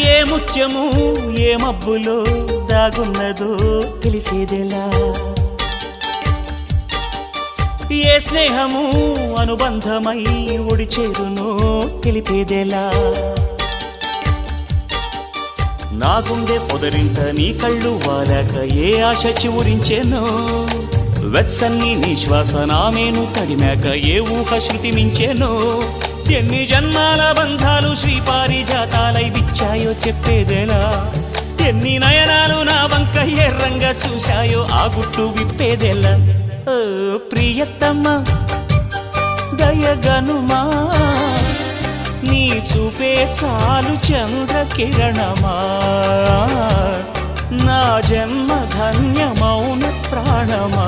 ఏ ముత్యము ఏ మబ్బులో దాగున్నదో తెలిసేదెలా ఏ స్నేహము అనుబంధమై ఒడి చేరునో తెలిపేదెలా నా గుండె పొదరింట నీ కళ్ళు వాలాక ఏ ఆశ చివురించెనో వెచ్చన్ని నీ శ్వాస నామేను తడిమాక ఏ ఊహ శృతి మించెనో ఎన్ని జన్మాల బంధాలు శ్రీపారిజాతాలై విచ్చాయో చెప్పేదెలా ఎన్ని నయనాలు నా వంక ఎర్రంగా చూశాయో ఆ గుట్టు విప్పేదెలా ఓ ప్రియతమ్మ దయగనుమా నీ చూపే చాలు చంద్రకిరణమా నా జన్మ ధన్యమౌన ప్రాణమా